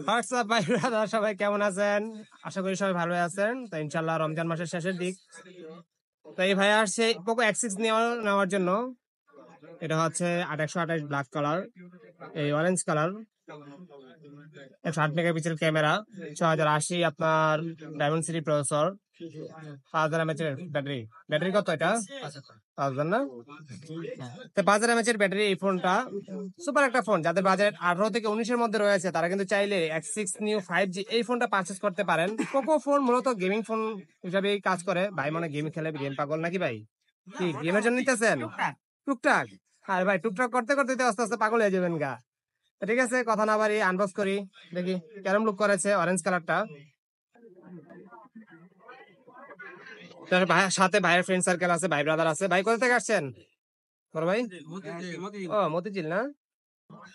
WhatsApp ভাই brother, সবাই কেমন আছেন? আশা করি সবাই ভালো আছেন। তো ইনশাল্লাহ রমজান মাসের শেষের দিক, তো এই ভাই আসছে পোকো X6 নেওয়ার জন্য। এটা হচ্ছে 828 ব্ল্যাক কালার, এই অরেঞ্জ কালার, 108 মেগাপিক্সেল ক্যামেরা, 6080 আপনার diamond city processor, 5000 mAh battery. Battery কত এটা? 5000 না? তো 5000 mAh ব্যাটারি। এই ফোনটা সুপার একটা ফোন। যাদের বাজেট 18 থেকে 19-এর মধ্যে রয়েছে তারা কিন্তু চাইলে X6 নিউ 5G এই ফোনটা পারচেজ করতে পারেন। পোকো ফোন মূলত গেমিং ফোন হিসাবে কাজ করে। ভাই মনে গেম খেলে, গেম পাগল নাকি ভাই? কি গেমের জন্য নিতেছেন? টুকটাক। আর ভাই টুকটাক করতে করতে তো আস্তে আস্তে পাগল হয়ে যাবেন গা। ঠিক আছে, কথা না বাড়ি আনবক্স করি, দেখি কেরম লুক করেছে অরেঞ্জ কালারটা। সাথে ভাইয়ের ফ্রেন্ড সার্কেল আছে, ভাই ব্রাদার আছে। ভাই কোথা থেকে আসছেন বড় ভাই? ও মতিঝিল না?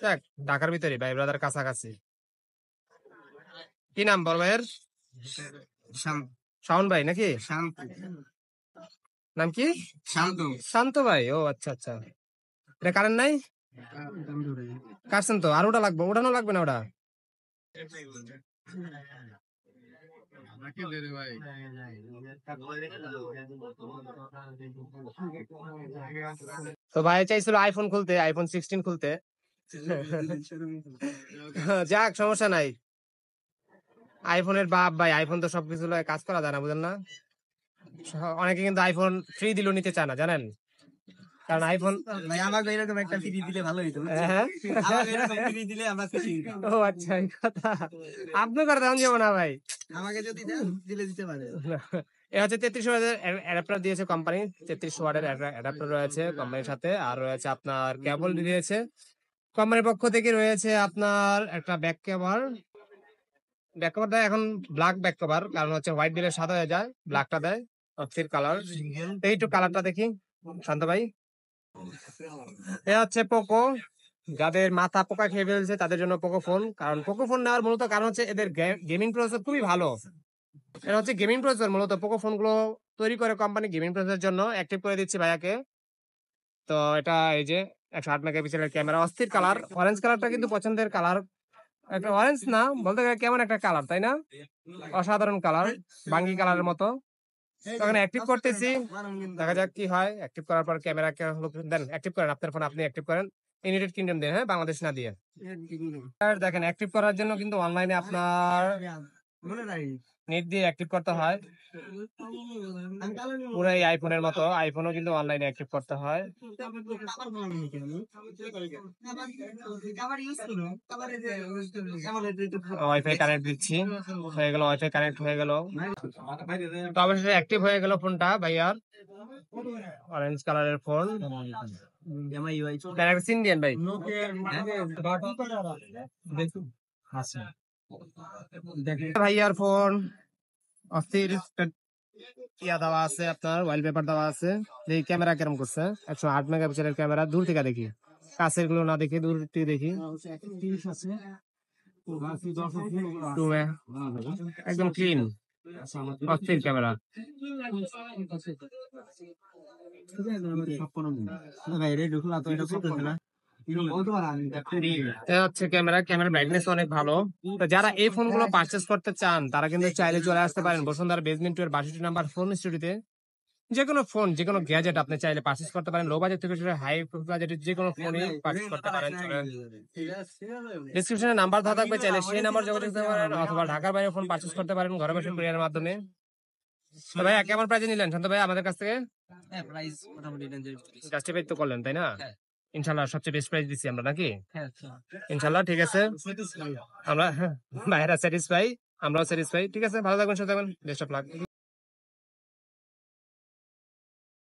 দেখ, ঢাকার ভিতরে ভাই ব্রাদার কাছাকাছি। কি নাম বড় ভাইয়ের? শাওন ভাই নাকি? নাম কি? শান্ত ভাই। ও আচ্ছা আচ্ছা। এটা কারেন্ট নাই? কাটছেন তো? আর ওটা লাগবে? ওঠানো লাগবে না ওটা? তো ভাই চাইছিল আইফোন খুলতে, আইফোন 16 খুলতে। যাক, সমস্যা নাই। আইফোনের বাপ ভাই, আইফোন তো সবকিছু লয় কাজ করা যায় না, বুঝেন না? অনেকে কিন্তু আইফোন ফ্রি দিলেও নিতে চায় না, জানেন? কারণ আইফোন আমাকে এরকম একটা ফ্রি দিলে ভালো হইতো। ও আচ্ছা, এই কথা। আপনি করে দেন যাবো না ভাই, আমাকে যদি দিলে দিতে পারে। এ হচ্ছে 33 ওয়াটের অ্যাডাপ্টার দিয়েছে কোম্পানি। 33 ওয়াটের অ্যাডাপ্টার রয়েছে কোম্পানির সাথে। আর রয়েছে আপনার কেবল দিয়েছে কোম্পানির পক্ষ থেকে। রয়েছে আপনার একটা ব্যাক কভার। ব্যাক কভারটা এখন ব্ল্যাক ব্যাক কভার, কারণ হচ্ছে হোয়াইট দিলে সাদা হয়ে যায়, ব্ল্যাকটা দেয় অস্থির কালার। এইটু কালারটা দেখি শান্ত ভাই। এ হচ্ছে পোকো। যাদের মাথা পোকা খেয়ে ফেলছে তাদের জন্য পোকো ফোন। কারণ পোকো ফোন নেওয়ার মূলত কারণ হচ্ছে এদের গেমিং প্রসেসর খুবই ভালো। এটা হচ্ছে গেমিং প্রসেসর, মূলত পোকো ফোন গুলো তৈরি করে কোম্পানি গেমিং প্রসেসরের জন্য। অ্যাক্টিভ করে দিচ্ছি ভাইয়াকে। তো এটা এই যে 108 মেগাপিক্সেলের ক্যামেরা, অস্থির কালার। অরেঞ্জ কালারটা কিন্তু পছন্দের কালার। একটা অরেঞ্জ না বলতে গেলে কেমন একটা কালার, তাই না? অসাধারণ কালার, বাঙ্গি কালারের মতো। তখন অ্যাক্টিভ করতেছি, দেখা যাক কি হয়। অ্যাক্টিভ করার পর ক্যামেরা দেন, অ্যাক্টিভ করেন আপনার ফোন, আপনি অ্যাক্টিভ করেন। ইউনাইটেড কিংডম দেন, হ্যাঁ, বাংলাদেশ না দিয়ে। আর দেখেন, অ্যাক্টিভ করার জন্য কিন্তু অনলাইনে আপনার নেট দিয়ে অ্যাক্টিভ করতে হয়। পুরো এই আইফোনের মতো, আইফোনও কিন্তু অনলাইনে অ্যাক্টিভ করতে হয়। ওয়াইফাই কানেক্ট দিচ্ছি, হয়ে গেল, ওয়াইফাই কানেক্ট হয়ে গেল। তো অবশেষে অ্যাক্টিভ হয়ে গেল ফোনটা ভাইয়ার। অরেঞ্জ কালারের ফোন, ইন্ডিয়ান ভাই। ভাইয়ার ফোন অস্থির ইয়া দেওয়া আছে, আপনার ওয়াইল পেপার দেওয়া আছে। এই ক্যামেরা কেরম করছে, 108 মেগাপিক্সেলের ক্যামেরা। দূর থেকে দেখি, কাছের গুলো না দেখি, দূর থেকে দেখি। একদম ক্লিন, অস্থির ক্যামেরা। হচ্ছে ক্যামেরা, ক্যামেরা ব্রাইটনেস অনেক ভালো। তো যারা এই ফোন গুলো পারচেস করতে চান তারা কিন্তু চাইলে চলে আসতে পারেন বসুন্ধরা বেসমেন্ট 2 এর 62 নাম্বার ফোন স্টুডিওতে। যে কোনো ফোন, যে কোনো গ্যাজেট আপনি চাইলে পারচেস করতে পারেন। লো বাজেট থেকে শুরু হাই বাজেটের যে কোনো ফোনই পারচেস করতে পারেন। ডেসক্রিপশনে নাম্বার দেওয়া থাকবে, চাইলে সেই নাম্বার যোগাযোগ করতে পারেন, অথবা ঢাকার বাইরে ফোন পারচেস করতে পারেন ঘরে বসে কুরিয়ারের মাধ্যমে। তো ভাইয়া কেমন প্রাইসে নিলেন শান্ত ভাই আমাদের কাছ থেকে? জাস্টিফাই তো করলেন, তাই না? ইনশাল্লাহ সবচেয়ে বেস্ট প্রাইস দিচ্ছি আমরা নাকি? ইনশাল্লাহ ঠিক আছে, আমরা ভাইয়েরা স্যাটিসফাই, আমরাও স্যাটিসফাই। ঠিক আছে, ভালো থাকবেন, সুস্থ থাকবেন, বেস্ট অফ লাক।